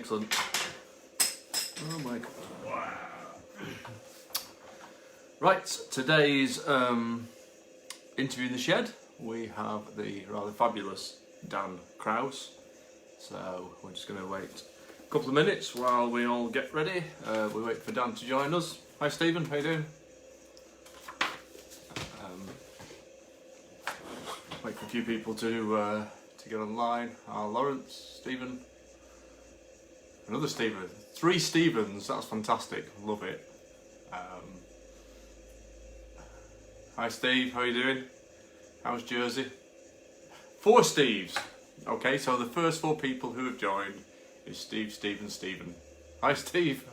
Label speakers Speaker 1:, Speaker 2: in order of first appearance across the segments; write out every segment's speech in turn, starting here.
Speaker 1: Excellent. Oh my God. Wow. Right, today's interview in the shed, we have the rather fabulous Dan Kraus. So we're just going to wait a couple of minutes while we all get ready. We wait for Dan to join us. Hi Stephen, how you doing? Wait for a few people to get online. Lawrence, Stephen, another Stephen, 3 Stephens, that's fantastic, love it. Hi Steve, how you doing? How's Jersey? 4 Steves. Okay, so the first 4 people who have joined is Steve, Stephen, Stephen. Hi Steve.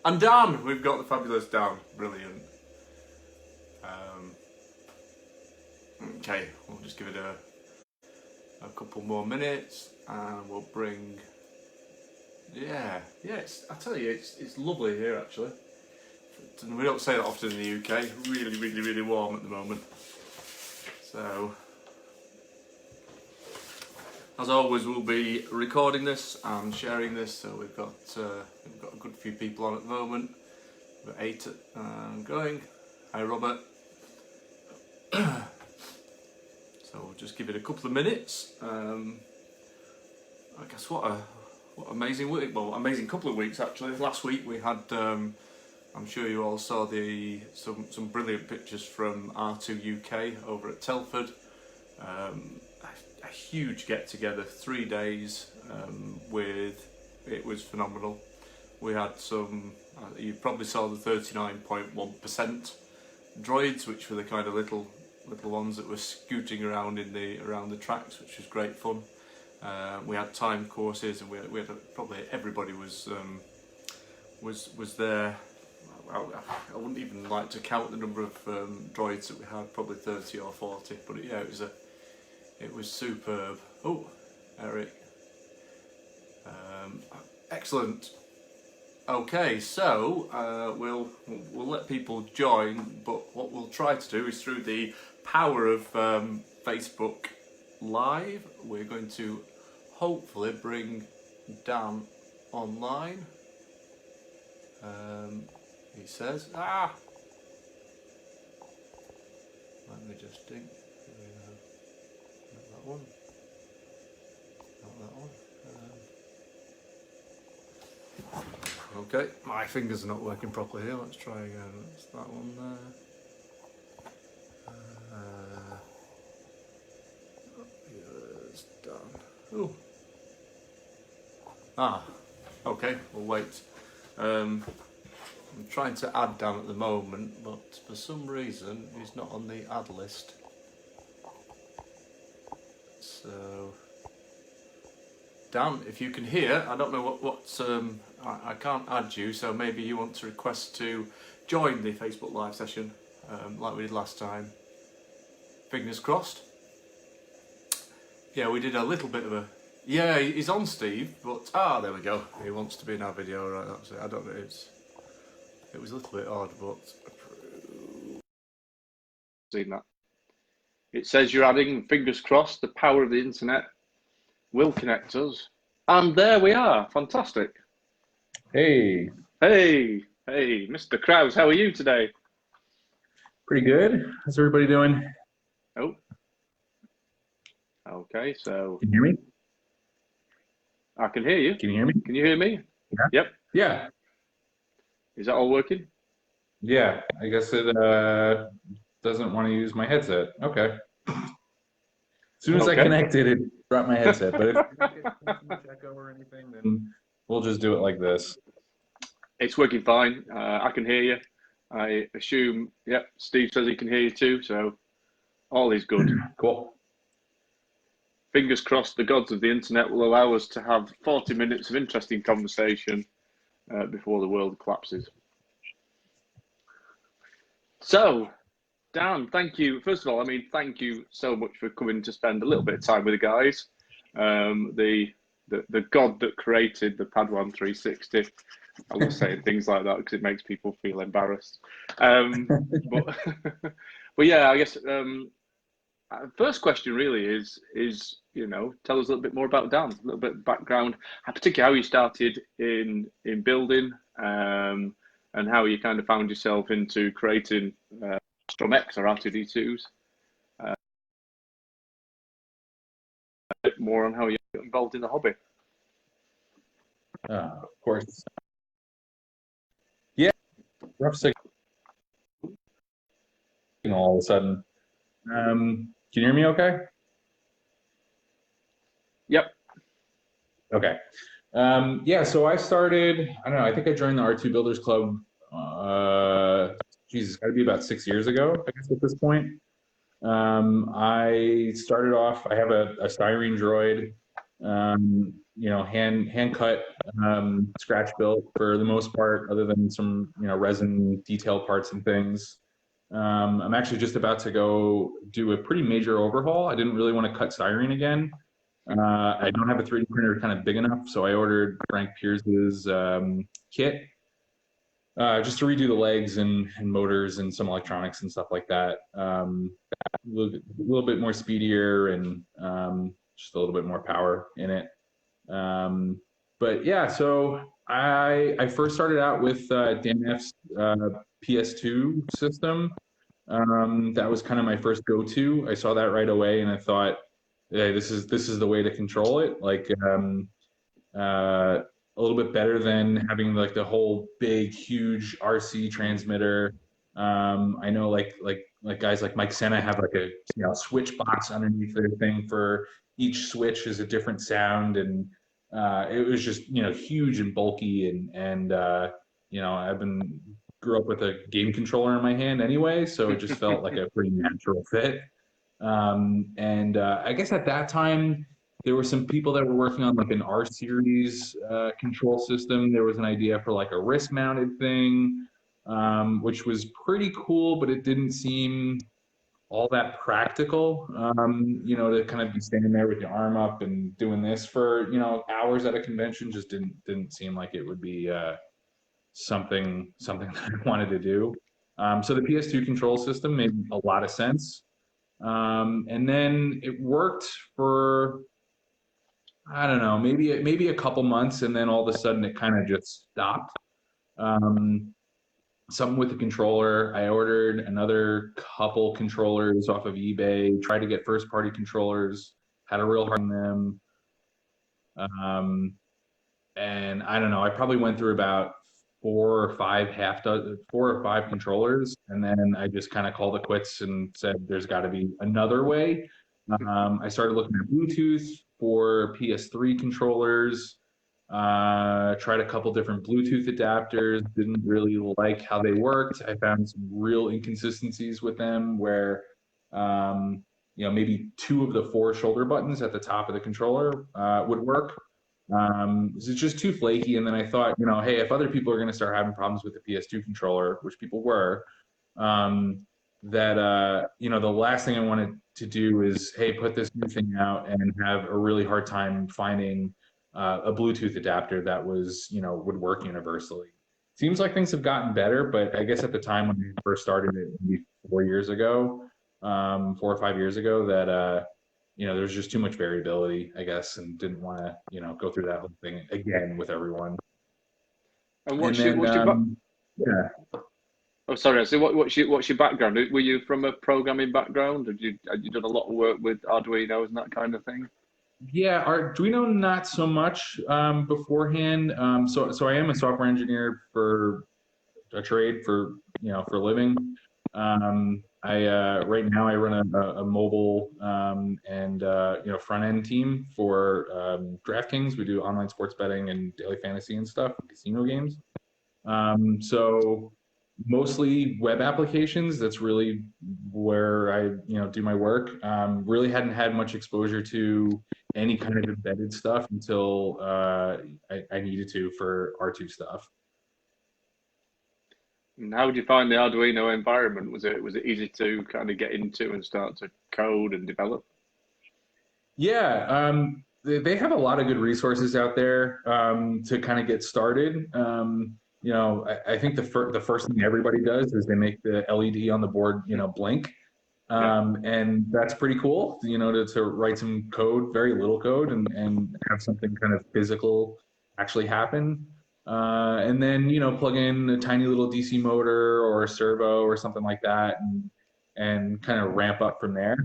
Speaker 1: And Dan, we've got the fabulous Dan, brilliant. Okay, we'll just give it a couple more minutes and we'll bring, I tell you, it's lovely here actually. We don't say that often in the UK, really warm at the moment. So, as always, we'll be recording this and sharing this, so we've got a good few people on at the moment. We've got 8 going. Hi Robert. So we'll just give it a couple of minutes. I guess what amazing week, well, amazing couple of weeks actually. Last week we had, I'm sure you all saw some brilliant pictures from R2 UK over at Telford. A huge get together, 3 days, it was phenomenal. We had some, you probably saw the 39.1% droids, which were the kind of little ones that were scooting around around the tracks, which was great fun. We had time courses, and we had probably everybody was there. I wouldn't even like to count the number of droids that we had, probably 30 or 40. But yeah, it was superb. Oh, Eric, excellent. Okay, so we'll let people join, but what we'll try to do is through the power of Facebook Live, we're going to hopefully bring Dan online. He says, let me just think. Not that one. Not that one. Okay, my fingers are not working properly here. Let's try again. That's that one there. Yes, done. Oh. Okay, we'll wait. I'm trying to add Dan at the moment, but for some reason he's not on the add list. So, Dan, if you can hear, I don't know I can't add you, so maybe you want to request to join the Facebook Live session, like we did last time. Fingers crossed. Yeah, we did a little bit of a... Yeah, he's on, Steve, but... there we go. He wants to be in our video, right, that's it. I don't know, it was a little bit odd, but... Seen that. It says you're adding, fingers crossed, the power of the internet will connect us. And there we are. Fantastic.
Speaker 2: Hey.
Speaker 1: Hey, Mr. Kraus, how are you today?
Speaker 2: Pretty good. How's everybody doing?
Speaker 1: Oh. Okay, so...
Speaker 2: Can you hear me?
Speaker 1: I can hear you.
Speaker 2: Can you hear me?
Speaker 1: Can you hear me?
Speaker 2: Yeah.
Speaker 1: Yep.
Speaker 2: Yeah.
Speaker 1: Is that all working?
Speaker 2: Yeah. I guess it doesn't want to use my headset. Okay. As soon as I connected, it dropped my headset. But if you don't get some echo or anything, then we'll just do it like this.
Speaker 1: It's working fine. I can hear you. I assume, yep, Steve says he can hear you too, so all is good.
Speaker 2: Cool.
Speaker 1: Fingers crossed the gods of the internet will allow us to have 40 minutes of interesting conversation before the world collapses. So, Dan, thank you. First of all, thank you so much for coming to spend a little bit of time with the guys. The god that created the Padawan 360. I love saying things like that because it makes people feel embarrassed. But yeah, I guess
Speaker 3: First question really is tell us a little bit more about Dan, a little bit of background, particularly how you started in building, and how you kind of found yourself into creating Strom X or R2D2s. A bit more on how you got involved in the hobby.
Speaker 2: Of course. Yeah, rough signal all of a sudden. Can you hear me okay?
Speaker 3: Yep.
Speaker 2: Okay. Yeah, so I started, I don't know, I think I joined the R2 Builders Club, it's got to be about 6 years ago, I guess, at this point. I started off, I have a styrene droid, hand cut, scratch built for the most part, other than some, resin detail parts and things. I'm actually just about to go do a pretty major overhaul. I didn't really want to cut styrene again. I don't have a 3D printer kind of big enough, so I ordered Frank Pierce's kit just to redo the legs and motors and some electronics and stuff like that. A little bit more speedier and just a little bit more power in it. But yeah, so I first started out with Dan F's PS2 system. That was kind of my first go-to. I saw that right away, and I thought, hey, this is the way to control it. Like a little bit better than having like the whole big, huge RC transmitter. I know like guys like Mike Senna have like a switch box underneath their thing for each switch is a different sound, and it was just huge and bulky, and I've grew up with a game controller in my hand anyway, so it just felt like a pretty natural fit. I guess at that time there were some people that were working on like an R series control system. There was an idea for like a wrist mounted thing, which was pretty cool, but it didn't seem all that practical, to kind of be standing there with your arm up and doing this for, hours at a convention just didn't seem like it would be something that I wanted to do. So the PS2 control system made a lot of sense. And then it worked for, I don't know, maybe a couple months, and then all of a sudden it kind of just stopped. Something with the controller. I ordered another couple controllers off of eBay, tried to get first party controllers, had a real hard on them. And I don't know, I probably went through about four or five controllers, and then I just kind of called it quits and said there's got to be another way. I started looking at Bluetooth for PS3 controllers. Tried a couple different Bluetooth adapters, didn't really like how they worked. I found some real inconsistencies with them where maybe 2 of the 4 shoulder buttons at the top of the controller would work. It's just too flaky. And then I thought, hey, if other people are going to start having problems with the PS2 controller, which people were, the last thing I wanted to do is, hey, put this new thing out and have a really hard time finding a Bluetooth adapter that was, would work universally. Seems like things have gotten better, but I guess at the time when we first started it, maybe 4 years ago, 4 or 5 years ago, that there was just too much variability, I guess, and didn't want to, go through that whole thing again with everyone.
Speaker 3: And what's your
Speaker 2: yeah.
Speaker 3: Oh, sorry. So what's your background? Were you from a programming background? Had you done a lot of work with Arduinos and that kind of thing?
Speaker 2: Yeah, Arduino not so much beforehand. So I am a software engineer for a trade for a living. Right now I run a mobile and front end team for DraftKings. We do online sports betting and daily fantasy and stuff, casino games. So mostly web applications. That's really where I do my work. Really hadn't had much exposure to any kind of embedded stuff until I needed to for R2 stuff.
Speaker 3: And how did you find the Arduino environment? Was it easy to kind of get into and start to code and develop?
Speaker 2: Yeah, they have a lot of good resources out there to kind of get started. I think the first thing everybody does is they make the LED on the board blink. And that's pretty cool, you know, to write some code, very little code, and have something kind of physical actually happen. And then, you know, plug in a tiny little DC motor or a servo or something like that, and kind of ramp up from there.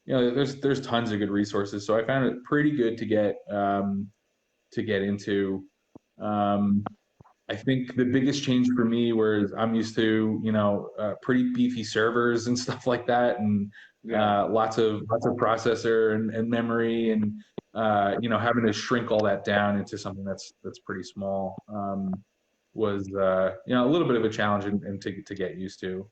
Speaker 2: You know, there's tons of good resources, so I found it pretty good to get into. I think the biggest change for me was I'm used to, you know, pretty beefy servers and stuff like that, and lots of processor and memory, and you know, having to shrink all that down into something that's pretty small was you know, a little bit of a challenge and to get used to.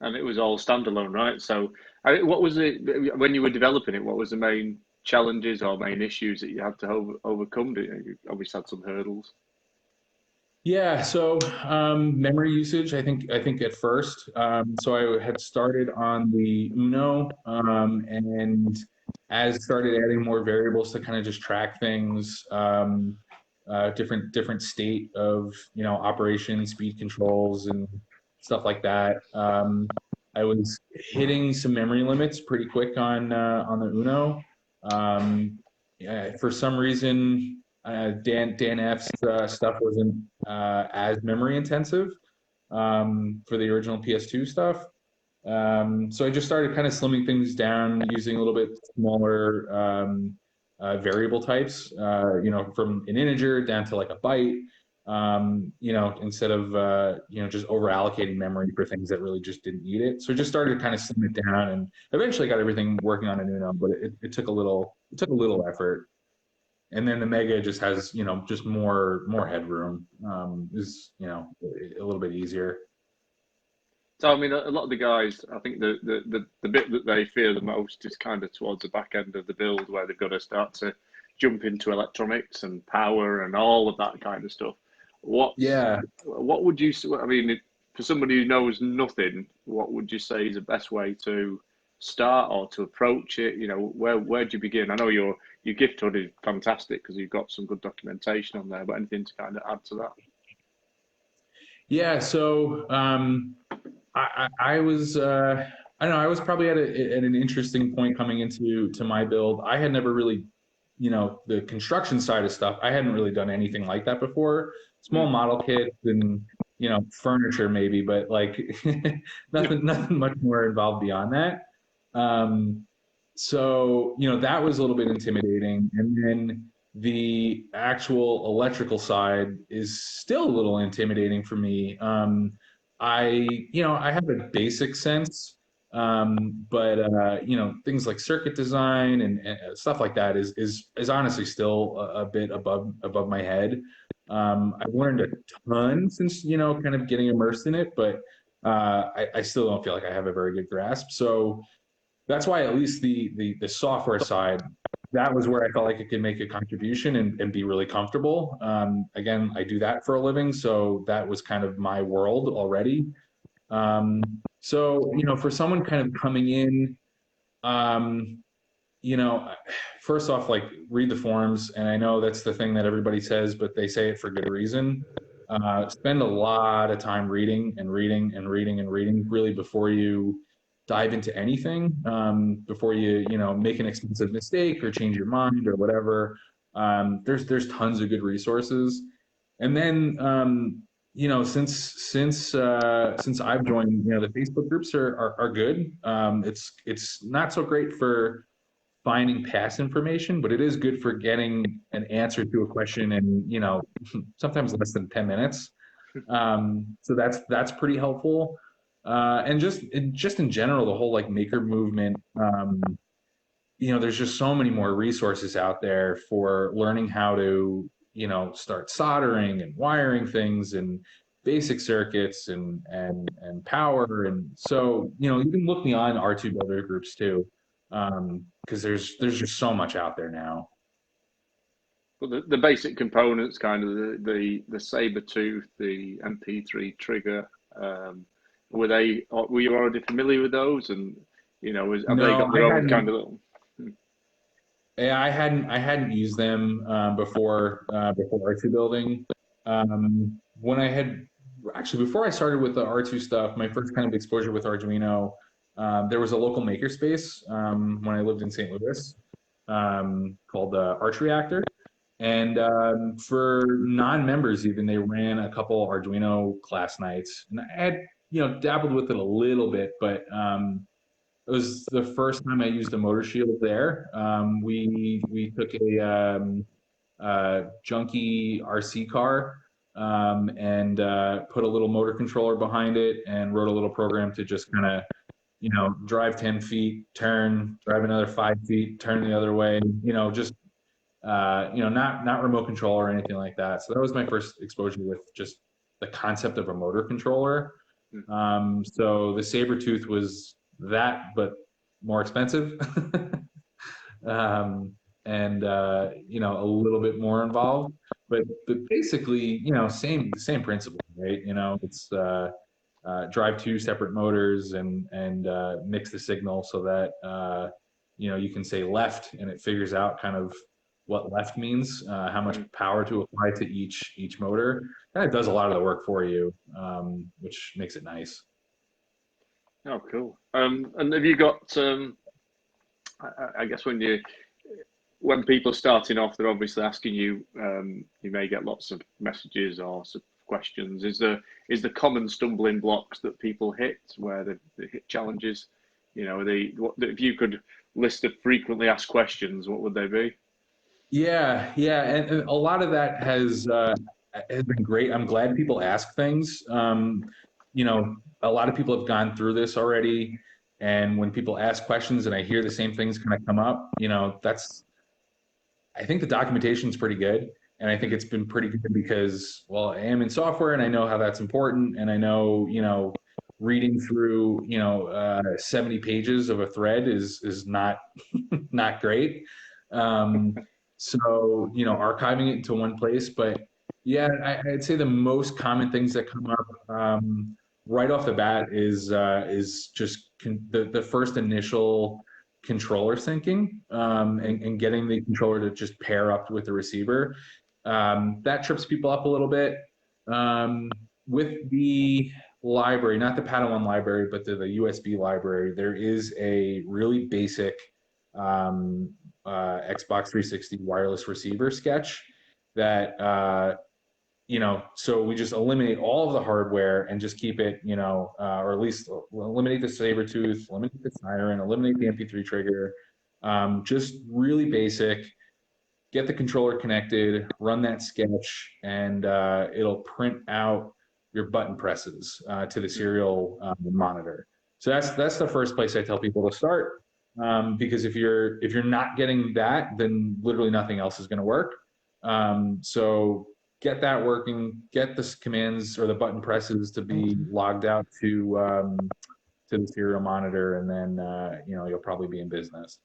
Speaker 3: And it was all standalone, right? So, what was it when you were developing it? What was the main challenges or main issues that you had to overcome? You obviously had some hurdles.
Speaker 2: Yeah, so memory usage, I think at first. So I had started on the Uno, and as started adding more variables to kind of just track things, different state of, you know, operation, speed controls, and stuff like that. I was hitting some memory limits pretty quick on the Uno. Yeah, for some reason, Dan F's stuff wasn't as memory intensive for the original PS2 stuff. So I just started kind of slimming things down, using a little bit smaller variable types, you know, from an integer down to like a byte, you know, instead of, you know, just over allocating memory for things that really just didn't need it. So I just started kind of slimming it down, and eventually got everything working on an Uno, but it took a little effort. And then the Mega just has, you know, just more headroom, is, you know, a little bit easier.
Speaker 3: So I mean, a lot of the guys, I think the bit that they fear the most is kind of towards the back end of the build, where they've got to start to jump into electronics and power and all of that kind of stuff. What would you? I mean, for somebody who knows nothing, what would you say is the best way to start or to approach it? You know, where do you begin? I know your gift hood is fantastic because you've got some good documentation on there, but anything to kind of add to that?
Speaker 2: Yeah, so I was I don't know, I was probably at an interesting point coming into my build. I had never really, you know, the construction side of stuff, I hadn't really done anything like that before. Small model kits and, you know, furniture maybe, but like nothing much more involved beyond that. So, you know, that was a little bit intimidating. And then the actual electrical side is still a little intimidating for me. You know, I have a basic sense, but you know, things like circuit design and stuff like that is honestly still a bit above my head. I've learned a ton since, you know, kind of getting immersed in it, but I still don't feel like I have a very good grasp. So that's why at least the software side, that was where I felt like it could make a contribution and be really comfortable. Again, I do that for a living, so that was kind of my world already. So, you know, for someone kind of coming in, you know, first off, like, read the forums, and I know that's the thing that everybody says, but they say it for good reason. Spend a lot of time reading and reading and reading and reading, really, before you dive into anything, before you know, make an expensive mistake or change your mind or whatever. There's tons of good resources. And then you know, since I've joined, you know, the Facebook groups are good. It's not so great for finding past information, but it is good for getting an answer to a question in, you know, sometimes less than 10 minutes. So that's pretty helpful. And just in general, the whole like maker movement, you know, there's just so many more resources out there for learning how to, you know, start soldering and wiring things and basic circuits and power. And so, you know, you can look beyond R2 builder groups too, because there's just so much out there now.
Speaker 3: Well, the basic components, kind of the saber tooth, the MP3 trigger, were you already familiar with those? And you know, have they got their own kind of little?
Speaker 2: Yeah, I hadn't used them before R2 building. When I had actually, before I started with the R2 stuff, my first kind of exposure with Arduino There was a local makerspace when I lived in St. Louis called Arch Reactor. And for non-members even, they ran a couple Arduino class nights. And I had, dabbled with it a little bit, but it was the first time I used a motor shield there. We took a junky RC car and put a little motor controller behind it and wrote a little program to just kind of, drive 10 feet, turn, drive another 5 feet, turn the other way, just, not remote control or anything like that. So that was my first exposure with just the concept of a motor controller. So the Sabertooth was that, but more expensive. And a little bit more involved, but basically, same principle, right? It's drive two separate motors and mix the signal so that you can say left and it figures out kind of what left means, how much power to apply to each motor. And it does a lot of the work for you, which makes it nice.
Speaker 3: Oh, cool. And have you got? I guess when people are starting off, they're obviously asking you. You may get lots of messages or questions. Is the common stumbling blocks that people hit where they hit challenges? If you could list the frequently asked questions, what would they be?
Speaker 2: Yeah, and a lot of that has been great. I'm glad people ask things. A lot of people have gone through this already, and when people ask questions and I hear the same things kind of come up, I think the documentation is pretty good, and I think it's been pretty good because, well, I am in software and I know how that's important, and I know, reading through 70 pages of a thread is not not great. So, archiving it into one place. But yeah, I'd say the most common things that come up right off the bat is just the first initial controller syncing and getting the controller to just pair up with the receiver. That trips people up a little bit. With the library, not the Padawan library, but the USB library, there is a really basic Xbox 360 wireless receiver sketch that so we just eliminate all of the hardware and just keep it, or at least eliminate the Sabertooth, eliminate the siren, eliminate the MP3 trigger, just really basic. Get the controller connected, run that sketch, and it'll print out your button presses to the serial monitor. So that's the first place I tell people to start. Because if you're not getting that, then literally nothing else is going to work. So get that working, get the commands or the button presses to be logged out to the serial monitor, and then you'll probably be in business.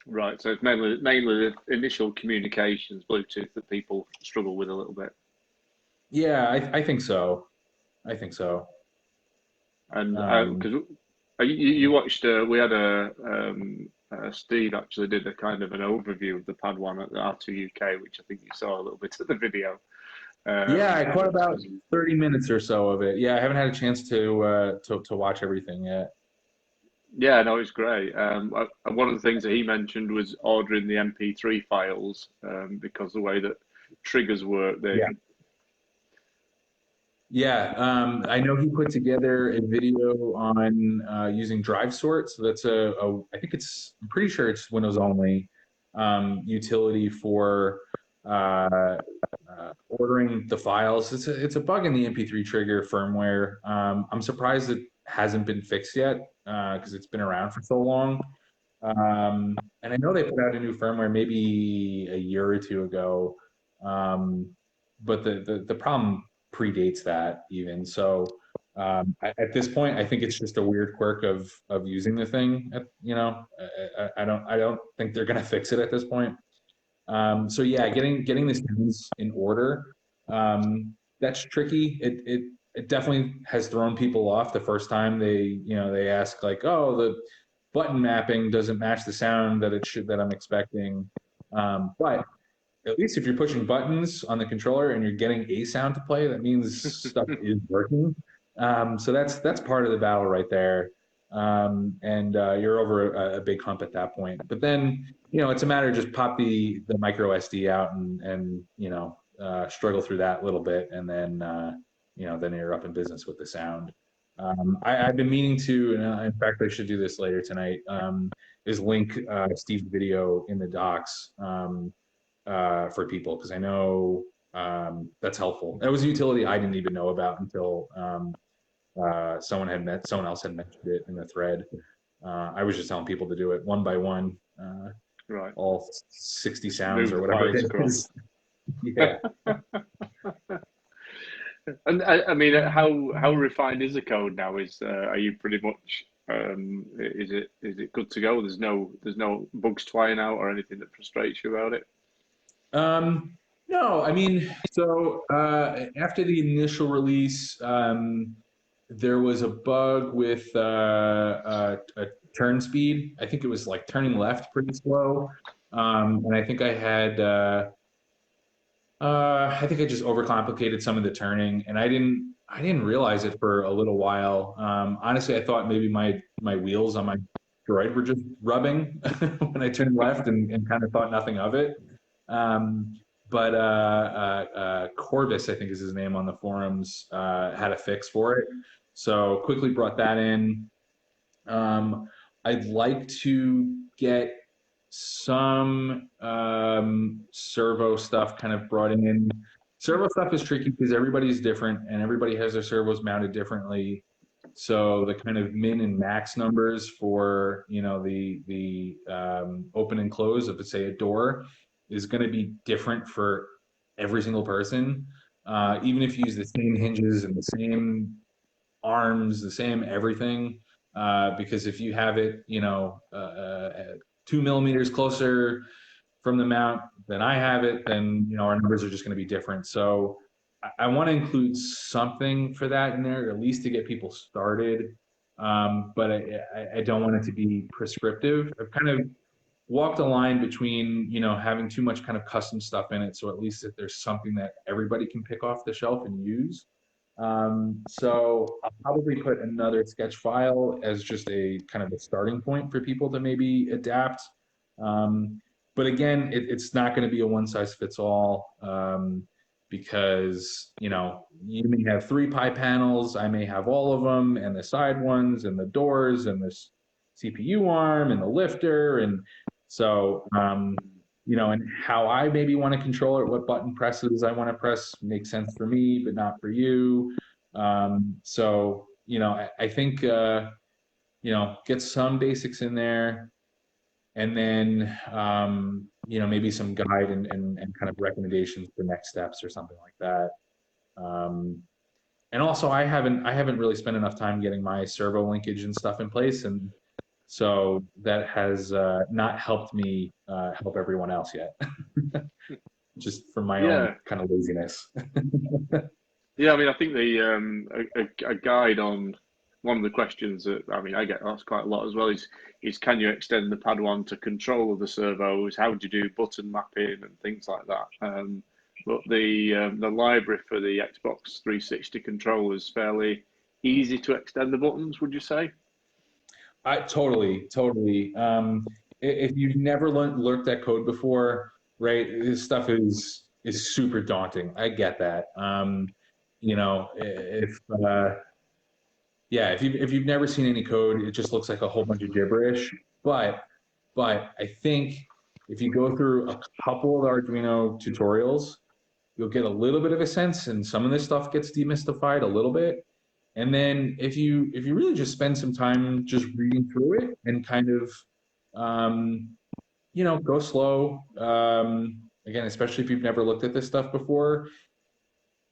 Speaker 3: Right. So it's mainly the initial communications, Bluetooth, that people struggle with a little bit.
Speaker 2: Yeah, I think so.
Speaker 3: And because you watched, we had Steve actually did a kind of an overview of the Padawan at the R2 UK, which I think you saw a little bit of the video.
Speaker 2: Yeah, I caught about 30 minutes or so of it. Yeah, I haven't had a chance to watch everything yet.
Speaker 3: Yeah, no, it's great. One of the things that he mentioned was ordering the MP3 files because the way that triggers work,
Speaker 2: Yeah, I know he put together a video on using drive sort. So that's I'm pretty sure it's Windows only utility for ordering the files. It's a bug in the MP3 trigger firmware. I'm surprised it hasn't been fixed yet because it's been around for so long. And I know they put out a new firmware maybe a year or two ago, but the problem predates that even. So at this point, I think it's just a weird quirk of using the thing. I don't think they're gonna fix it at this point. So yeah, getting the sounds in order, that's tricky. It definitely has thrown people off the first time they ask like, oh, the button mapping doesn't match the sound that I'm expecting. But at least if you're pushing buttons on the controller and you're getting a sound to play, that means stuff is working. So that's part of the battle right there. And you're over a big hump at that point. But then, it's a matter of just pop the micro SD out and struggle through that a little bit, and then you're up in business with the sound. I've been meaning to, and in fact, I should do this later tonight, is link Steve's video in the docs for people, because I know that's helpful. That was a utility I didn't even know about until someone else had mentioned it in the thread. I was just telling people to do it one by one,
Speaker 3: Right.
Speaker 2: all 60 sounds
Speaker 3: Move
Speaker 2: or whatever it is. Yeah.
Speaker 3: And I mean, how refined is the code now? Are you pretty much is it good to go? There's no bugs flying out or anything that frustrates you about it?
Speaker 2: No, I mean, so after the initial release, there was a bug with a turn speed. I think it was like turning left pretty slow, and I think I think I just overcomplicated some of the turning, and I didn't realize it for a little while. Honestly, I thought maybe my wheels on my droid were just rubbing when I turned left, and kind of thought nothing of it. But Corvus, I think is his name on the forums, had a fix for it. So quickly brought that in. I'd like to get some servo stuff kind of brought in. Servo stuff is tricky because everybody's different and everybody has their servos mounted differently. So the kind of min and max numbers for the open and close of, say, a door is going to be different for every single person. Even if you use the same hinges and the same arms, the same everything, because if you have it, 2 millimeters closer from the mount than I have it, then our numbers are just going to be different. So I want to include something for that in there, at least to get people started. But I don't want it to be prescriptive. I've kind of walked a line between having too much kind of custom stuff in it, so at least if there's something that everybody can pick off the shelf and use. So I'll probably put another sketch file as just a kind of a starting point for people to maybe adapt. But again, it's not going to be a one size fits all, because you may have 3 pie panels, I may have all of them, and the side ones, and the doors, and the CPU arm, and the lifter, and so and how I maybe want to control it, what button presses I want to press makes sense for me, but not for you. So I think get some basics in there, and then maybe some guide and kind of recommendations for next steps or something like that. And also, I haven't really spent enough time getting my servo linkage and stuff in place, and so that has not helped me help everyone else yet, just from my own kind of laziness.
Speaker 3: Yeah, I mean, I think a guide on one of the questions that I get asked quite a lot as well is can you extend the Padawan to control of the servos? How do you do button mapping and things like that? But the library for the Xbox 360 controller is fairly easy to extend the buttons, would you say?
Speaker 2: Totally. If you've never learned that code before, right? This stuff is super daunting. I get that. If you've never seen any code, it just looks like a whole bunch of gibberish. But I think if you go through a couple of Arduino tutorials, you'll get a little bit of a sense, and some of this stuff gets demystified a little bit. And then if you really just spend some time just reading through it and kind of go slow, again, especially if you've never looked at this stuff before,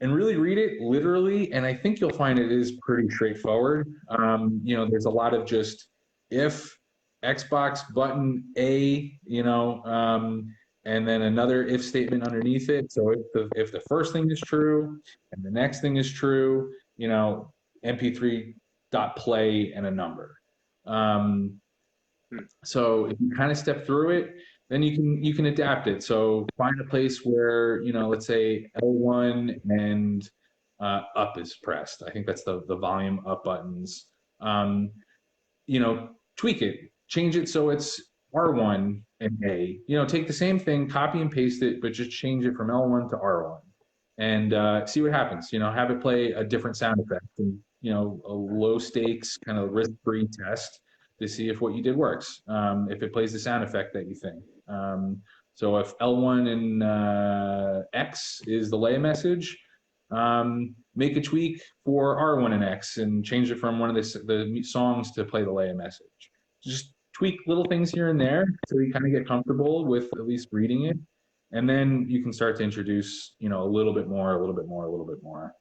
Speaker 2: and really read it literally, and I think you'll find it is pretty straightforward. There's a lot of just if Xbox button A, and then another if statement underneath it. So if the first thing is true and the next thing is true, MP3.play and a number. So if you kind of step through it, then you can adapt it. So find a place where let's say L1 and up is pressed. I think that's the volume up buttons. Tweak it, change it so it's R1 and A. Take the same thing, copy and paste it, but just change it from L1 to R1 and see what happens. Have it play a different sound effect and, a low stakes kind of risk-free test to see if what you did works. If it plays the sound effect that you think. So if L1 and X is the lay message, make a tweak for R1 and X and change it from one of the songs to play the Leia message. Just tweak little things here and there so you kind of get comfortable with at least reading it. And then you can start to introduce, a little bit more, a little bit more, a little bit more.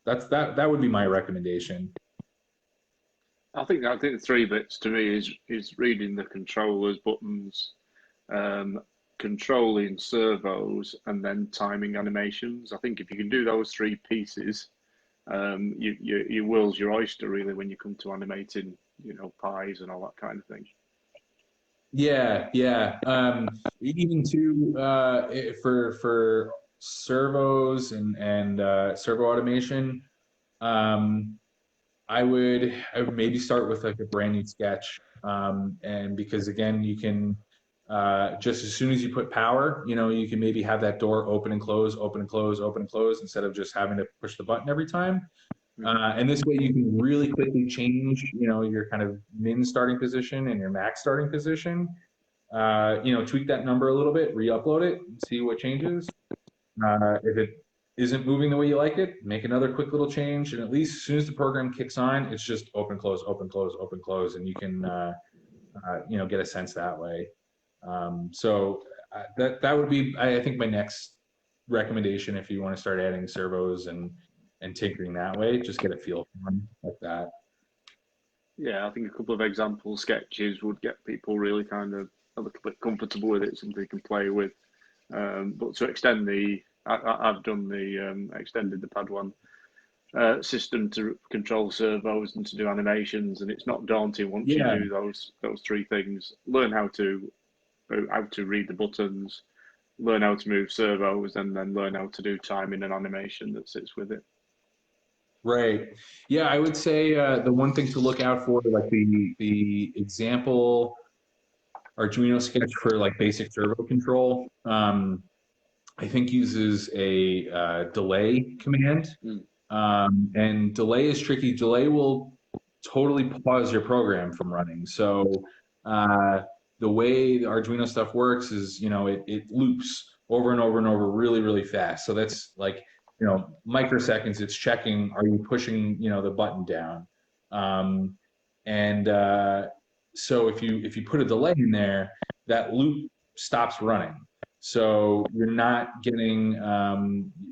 Speaker 2: That would be my recommendation.
Speaker 3: I think the 3 bits to me is reading the controllers, buttons, controlling servos, and then timing animations. I think if you can do those 3 pieces, your world's your oyster really when you come to animating, pies and all that kind of thing.
Speaker 2: Yeah. Even too for servos and servo automation, I would maybe start with like a brand new sketch, and because again you can just as soon as you put power, you can maybe have that door open and close, open and close, open and close instead of just having to push the button every time. And this way you can really quickly change, your kind of min starting position and your max starting position. Tweak that number a little bit, re-upload it, and see what changes. If it isn't moving the way you like it, make another quick little change. And at least as soon as the program kicks on, it's just open, close, open, close, open, close, and you can, get a sense that way. So that would be, I think, my next recommendation if you want to start adding servos and tinkering that way. Just get a feel for them like that.
Speaker 3: Yeah, I think a couple of example sketches would get people really kind of a little bit comfortable with it, something they can play with. But to extend I've done extended the Padawan system to control servos and to do animations, and it's not daunting once you do those 3 things. Learn how to read the buttons, learn how to move servos, and then learn how to do timing and animation that sits with it.
Speaker 2: Right. Yeah, I would say the one thing to look out for, like the example Arduino sketch for like basic servo control, I think uses a delay command. And delay is tricky. Delay will totally pause your program from running. So the way the Arduino stuff works is, it loops over and over and over really, really fast. So that's like, microseconds. It's checking, are you pushing, the button down? So if you put a delay in there, that loop stops running. So you're not getting,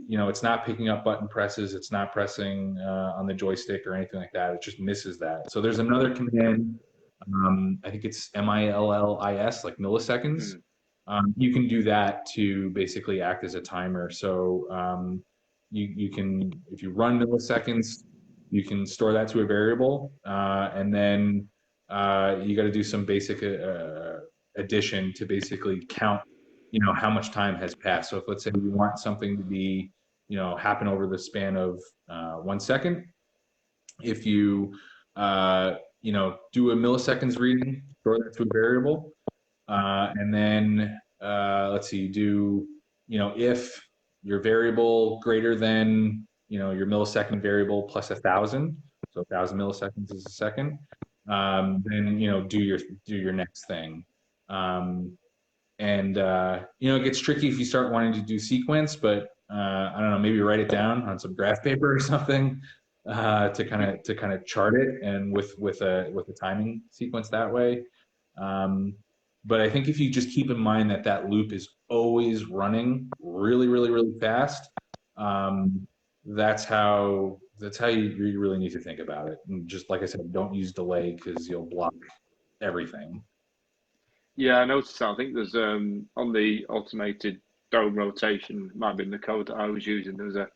Speaker 2: it's not picking up button presses. It's not pressing on the joystick or anything like that. It just misses that. So there's another command. I think it's MILLIS, like milliseconds. You can do that to basically act as a timer. So you can, if you run milliseconds, you can store that to a variable, and then you got to do some basic addition to basically count, how much time has passed. So if let's say you want something to be, happen over the span of 1 second, if you do a milliseconds reading, store that to a variable, and then let's see, do if your variable greater than your millisecond variable plus 1,000, so 1,000 milliseconds is a second, then do your next thing. It gets tricky if you start wanting to do sequence, but I don't know, maybe write it down on some graph paper or something to kind of chart it and with a timing sequence that way. But I think if you just keep in mind that loop is always running really, really, really fast, that's how you really need to think about it. And just like I said, don't use delay because you'll block everything.
Speaker 3: Yeah, I noticed that. I think there's on the automated dome rotation, might have been the code that I was using, there was a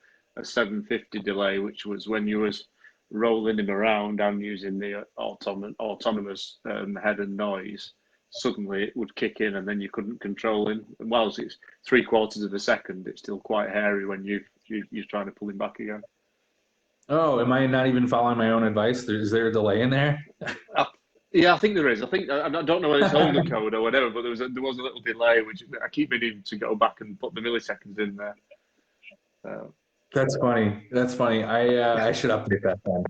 Speaker 3: 750 delay, which was when you was rolling him around and using the autonomous head and noise, suddenly it would kick in and then you couldn't control him. And whilst it's 3/4 of a second, it's still quite hairy when you're trying to pull him back again.
Speaker 2: Oh, am I not even following my own advice? Is there a delay in there?
Speaker 3: Uh, yeah, I think there is. I think I don't know whether it's older code or whatever, but there was a little delay, which I keep meaning to go back and put the milliseconds in there.
Speaker 2: That's funny. That's funny. I should update that then.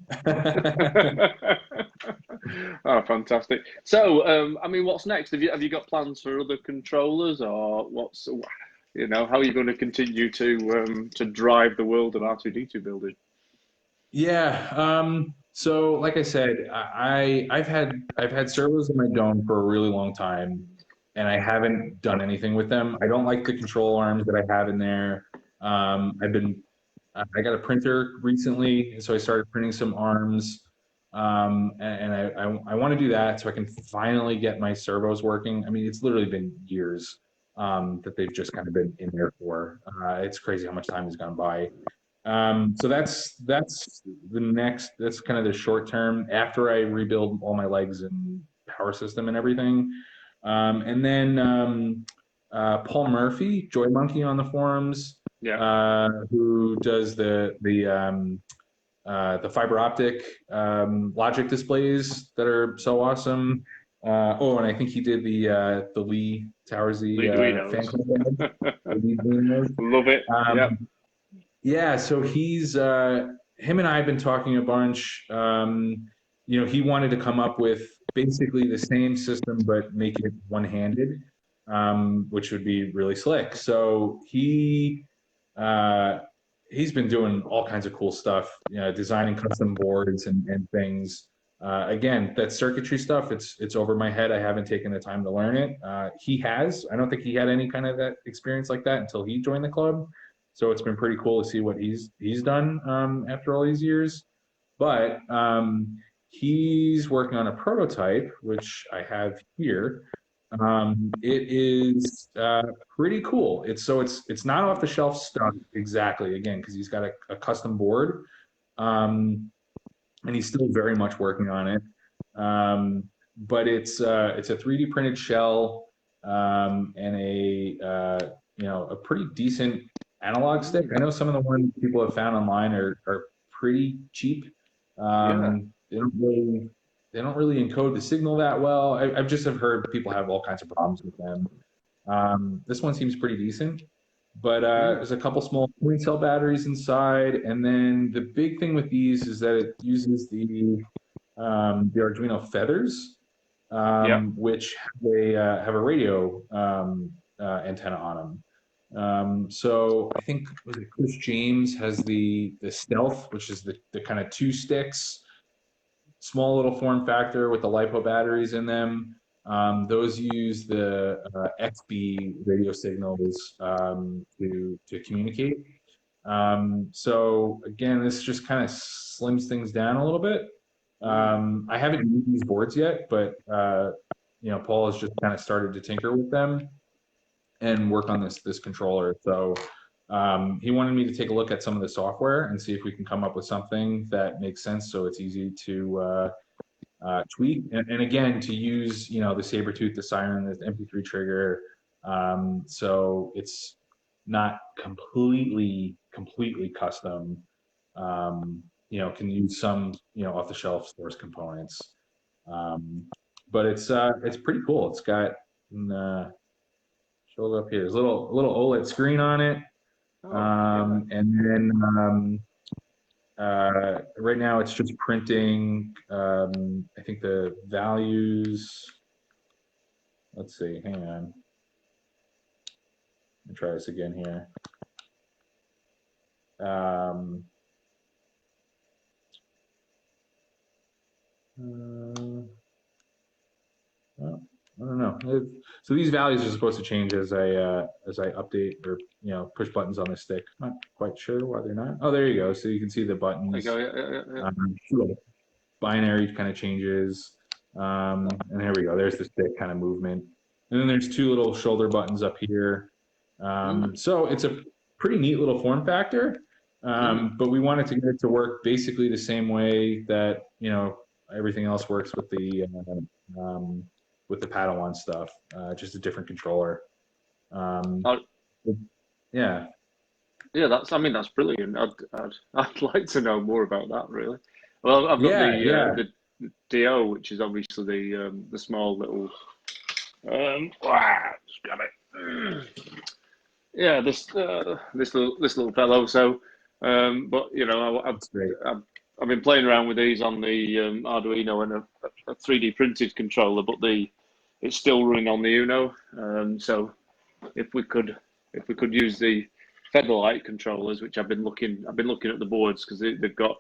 Speaker 3: Oh, fantastic! So, I mean, what's next? Have you got plans for other controllers, or how are you going to continue to drive the world of R2D2 building?
Speaker 2: Yeah. So like I said, I've had servos in my dome for a really long time, and I haven't done anything with them. I don't like the control arms that I have in there. I got a printer recently, so I started printing some arms. And I want to do that so I can finally get my servos working. I mean, it's literally been years that they've just kind of been in there for. It's crazy how much time has gone by. So that's that's kind of the short term after I rebuild all my legs and power system and everything. And then Paul Murphy, Joy Monkey on the forums, who does the fiber optic logic displays that are so awesome. And I think he did the Lee Towersy fan club.
Speaker 3: Love it.
Speaker 2: Yeah, so he's him and I have been talking a bunch. He wanted to come up with basically the same system but make it one-handed, which would be really slick. So he's been doing all kinds of cool stuff, designing custom boards and things. Again, that circuitry stuff, it's over my head. I haven't taken the time to learn it. He has. I don't think he had any kind of that experience like that until he joined the club. So it's been pretty cool to see what he's done after all these years. But he's working on a prototype, which I have here. It is pretty cool. It's not off the shelf stuff exactly, again, because he's got a custom board, and he's still very much working on it. But it's a 3D printed shell, and a pretty decent analog stick. I know some of the ones people have found online are pretty cheap. They don't really encode the signal that well. I've just have heard people have all kinds of problems with them. This one seems pretty decent, but there's a couple small point cell batteries inside, and then the big thing with these is that it uses the Arduino feathers, which have a radio antenna on them. So I think Chris James has the Stealth, which is the kind of 2 sticks, small little form factor with the LiPo batteries in them. Those use the XB radio signals to communicate. So again, this just kind of slims things down a little bit. I haven't used these boards yet, but Paul has just kind of started to tinker with them and work on this controller. So he wanted me to take a look at some of the software and see if we can come up with something that makes sense, so it's easy to tweak and again to use the Sabertooth, the Siren, the MP3 trigger, so it's not completely custom. Can use some off the shelf source components, but it's pretty cool. It's got show it up here. There's a little OLED screen on it. And then right now it's just printing, I think the values, let's see, hang on. Let me try this again here. Well, I don't know. So these values are supposed to change as I update or push buttons on the stick. Not quite sure why they're not. Oh, there you go. So you can see the buttons.
Speaker 3: There you go.
Speaker 2: Binary kind of changes, and there we go. There's the stick kind of movement, and then there's 2 little shoulder buttons up here. So it's a pretty neat little form factor, but we wanted to get it to work basically the same way that everything else works with the Padawan stuff, just a different controller. Yeah.
Speaker 3: Yeah, that's brilliant. I'd like to know more about that, really. Well, I've got
Speaker 2: Yeah, yeah.
Speaker 3: the DO, which is obviously the small little just grab it. Yeah, this little fellow. So, but you know,
Speaker 2: That's great.
Speaker 3: I've been playing around with these on the Arduino and a 3D printed controller, but it's still running on the Uno. So if we could use the Featherlight controllers, which I've been looking at the boards because they've got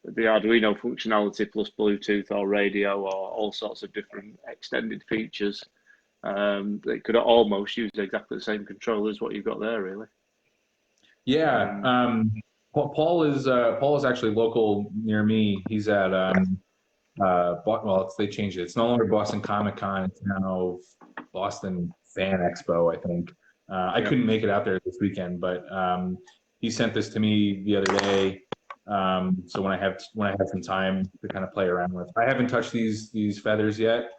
Speaker 3: the Arduino functionality plus Bluetooth or radio or all sorts of different extended features. They could almost use exactly the same controller as what you've got there, really.
Speaker 2: Yeah. Paul is actually local near me. He's at they changed it. It's no longer Boston Comic Con. It's now Boston Fan Expo, I think. I couldn't make it out there this weekend, but he sent this to me the other day. So when I have some time to kind of play around with, I haven't touched these feathers yet.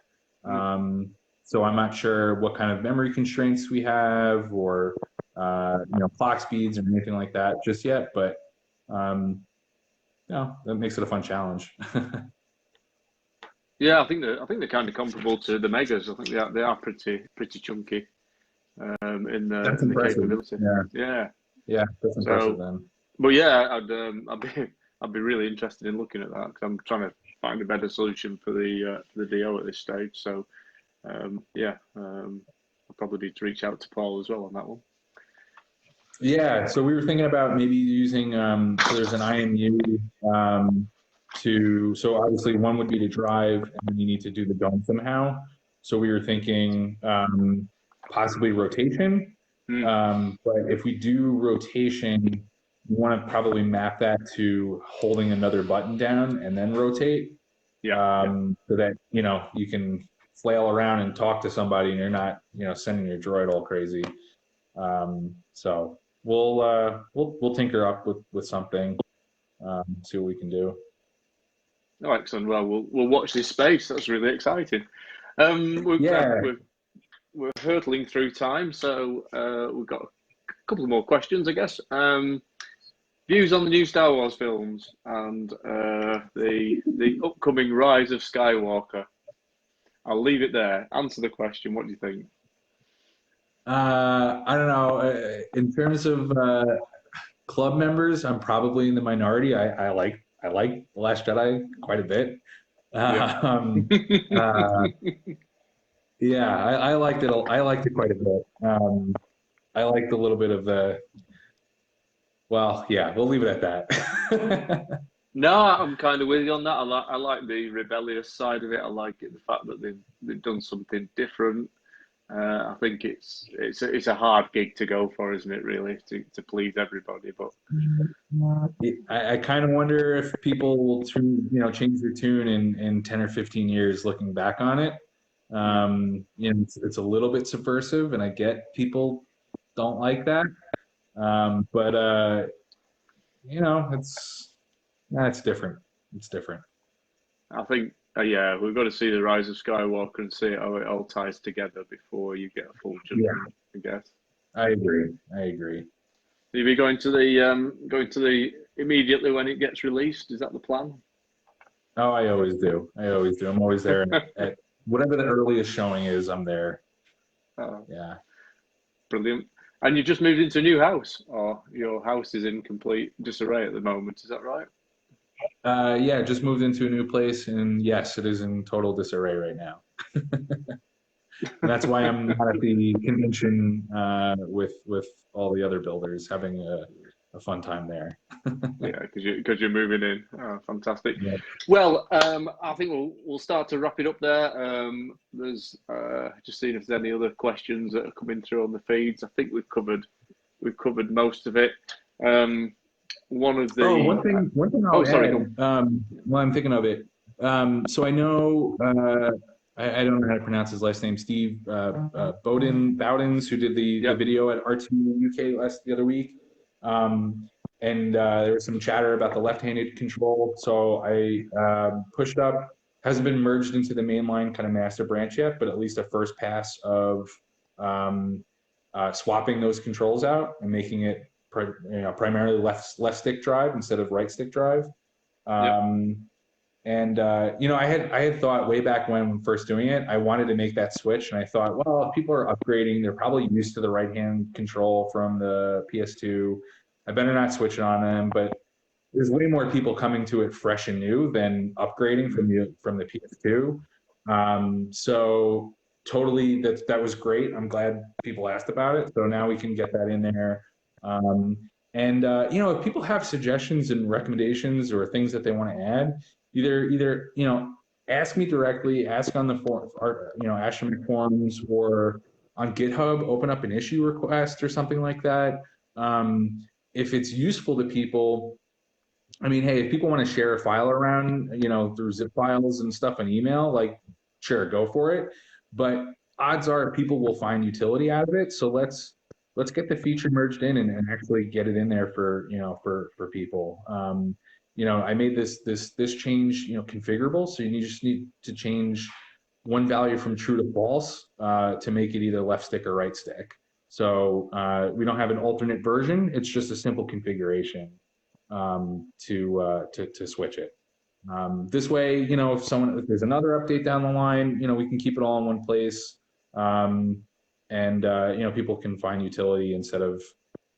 Speaker 2: So I'm not sure what kind of memory constraints we have, or clock speeds or anything like that just yet. But that makes it a fun challenge.
Speaker 3: Yeah, I think they're kind of comparable to the Megas. I think they are pretty chunky in the capability.
Speaker 2: Yeah, that's impressive then.
Speaker 3: But yeah, I'd be really interested in looking at that because I'm trying to find a better solution for the DO at this stage. So I'll probably need to reach out to Paul as well on that one.
Speaker 2: Yeah, so we were thinking about maybe using so there's an IMU so obviously one would be to drive, and then you need to do the dome somehow. So we were thinking possibly rotation. But if we do rotation, you want to probably map that to holding another button down and then rotate. So that you can flail around and talk to somebody, and you're not sending your droid all crazy. So we'll tinker up with something, see what we can do.
Speaker 3: Oh, excellent. Well, we'll watch this space. That's really exciting. We're hurtling through time, so we've got a couple more questions, I guess. Views on the new Star Wars films and the upcoming Rise of Skywalker. I'll leave it there. Answer the question. What do you think?
Speaker 2: I don't know. In terms of club members, I'm probably in the minority. I like The Last Jedi quite a bit. I liked it. I liked it quite a bit. I liked a little bit of the. Well, yeah, we'll leave it at that.
Speaker 3: No, I'm kind of with you on that. I like the rebellious side of it. I like it, the fact that they've done something different. I think it's a hard gig to go for, isn't it? Really, to please everybody. But
Speaker 2: I kind of wonder if people will change their tune in 10 or 15 years, looking back on it. It's a little bit subversive, and I get people don't like that. But it's different. It's different.
Speaker 3: I think, we've got to see the Rise of Skywalker and see how it all ties together before you get a full judgment, I guess.
Speaker 2: I agree.
Speaker 3: You'll be going to the immediately when it gets released. Is that the plan?
Speaker 2: Oh, I always do. I'm always there at whatever the earliest showing is. I'm there. Yeah.
Speaker 3: Brilliant. And you just moved into a new house, or your house is in complete disarray at the moment. Is that right?
Speaker 2: Yeah, just moved into a new place, and yes, it is in total disarray right now. And that's why I'm not at the convention with all the other builders, having a fun time there.
Speaker 3: Yeah, because you're moving in. Oh, fantastic.
Speaker 2: Yeah.
Speaker 3: Well, I think we'll start to wrap it up there. There's just seeing if there's any other questions that are coming through on the feeds. I think we've covered most of it. One thing I'll
Speaker 2: add, while I'm thinking of it. So I know I don't know how to pronounce his last name, Steve Bowdens, who did the video at R2 UK the other week. And there was some chatter about the left-handed control. So I pushed up, hasn't been merged into the mainline kind of master branch yet, but at least a first pass of swapping those controls out and making it primarily left stick drive instead of right stick drive. And I had thought way back when first doing it, I wanted to make that switch, and I thought, well, if people are upgrading, they're probably used to the right hand control from the PS2. I better not switch it on them. But there's way more people coming to it fresh and new than upgrading from the PS2. So totally, that was great. I'm glad people asked about it. So now we can get that in there. If people have suggestions and recommendations or things that they want to add, either ask me directly, ask on the forum, or Astromed forums, or on GitHub, open up an issue request or something like that. If it's useful to people, I mean, hey, if people want to share a file around, through zip files and stuff on email, like, sure, go for it. But odds are people will find utility out of it. So let's get the feature merged in and actually get it in there for people. I made this change, configurable. So you just need to change one value from true to false to make it either left stick or right stick. So we don't have an alternate version. It's just a simple configuration to switch it. This way, if there's another update down the line, we can keep it all in one place. People can find utility instead of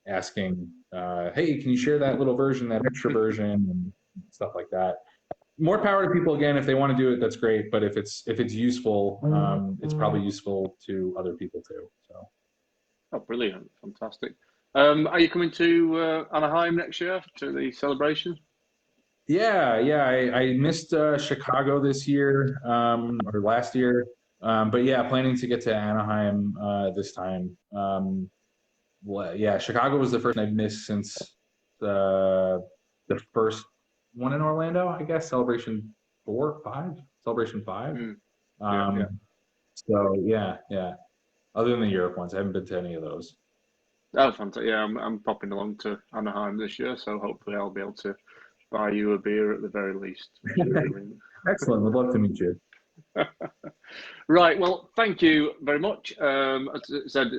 Speaker 2: asking, hey, can you share that little version, that extra version, and stuff like that. More power to people. Again, if they want to do it, that's great. But if it's useful, it's probably useful to other people too. So.
Speaker 3: Oh, brilliant! Fantastic. Are you coming to Anaheim next year to the celebration?
Speaker 2: Yeah. I missed Chicago this year or last year, but yeah, planning to get to Anaheim this time. Chicago was the first I've missed since the first one in Orlando, I guess. Celebration 5. So yeah. Other than the Europe ones, I haven't been to any of those.
Speaker 3: Oh, fantastic! Yeah, I'm popping along to Anaheim this year, so hopefully I'll be able to buy you a beer at the very least.
Speaker 2: Excellent. We'd love to meet you.
Speaker 3: Right. Well, thank you very much. As I said,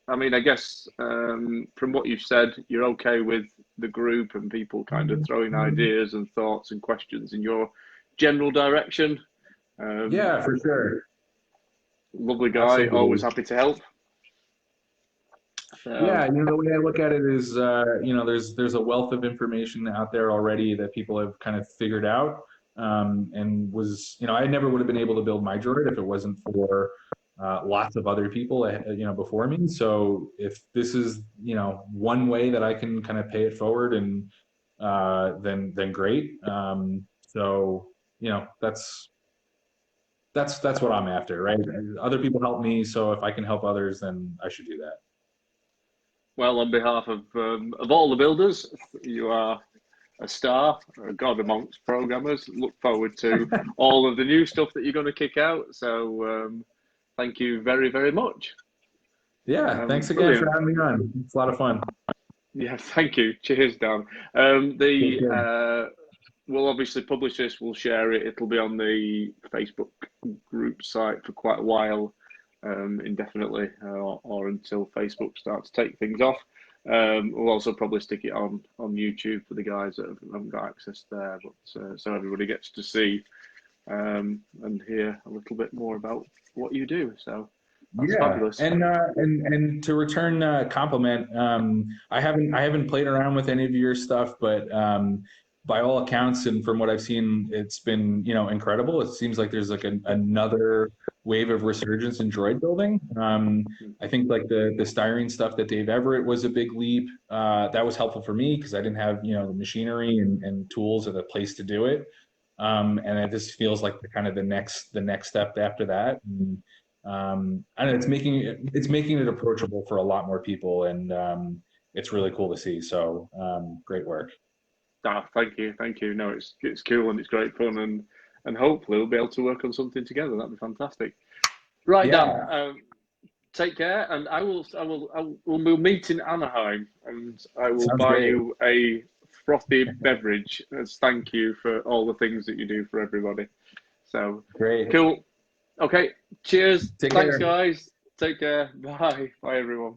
Speaker 3: I mean, I guess from what you've said, you're okay with the group and people kind of throwing ideas and thoughts and questions in your general direction.
Speaker 2: Yeah, for sure.
Speaker 3: Lovely guy. Absolutely. Always happy to help.
Speaker 2: Yeah, the way I look at it is, there's a wealth of information out there already that people have kind of figured out, and I never would have been able to build my droid if it wasn't for lots of other people, before me. So if this is, one way that I can kind of pay it forward, and then great. That's what I'm after, right? Other people help me, so if I can help others, then I should do that.
Speaker 3: Well, on behalf of all the builders, you are a star, a god amongst programmers. Look forward to all of the new stuff that you're going to kick out. So thank you very, very much.
Speaker 2: Yeah, thanks again for having me on. It's a lot of fun.
Speaker 3: Yeah, thank you. Cheers, Dan. We'll obviously publish this. We'll share it. It'll be on the Facebook group site for quite a while. Indefinitely, or until Facebook starts to take things off. We'll also probably stick it on YouTube for the guys that haven't got access there, but so everybody gets to see and hear a little bit more about what you do. So that's fabulous.
Speaker 2: And to return compliment, I haven't played around with any of your stuff, but by all accounts and from what I've seen, it's been incredible. It seems like there's like another wave of resurgence in droid building. I think like the styrene stuff that Dave Everett was a big leap. That was helpful for me because I didn't have the machinery and tools or the place to do it. And this feels like the next step after that. And, I don't know, it's making it approachable for a lot more people, and it's really cool to see. So great work.
Speaker 3: Thank you. No, it's cool and it's great fun, and hopefully we'll be able to work on something together. That'd be fantastic. Right, yeah. Dan, take care, and we'll meet in Anaheim, and I will buy you a frothy beverage as thank you for all the things that you do for everybody. So
Speaker 2: great,
Speaker 3: cool. Okay, cheers.
Speaker 2: Thanks,
Speaker 3: guys. Take care. Bye, everyone.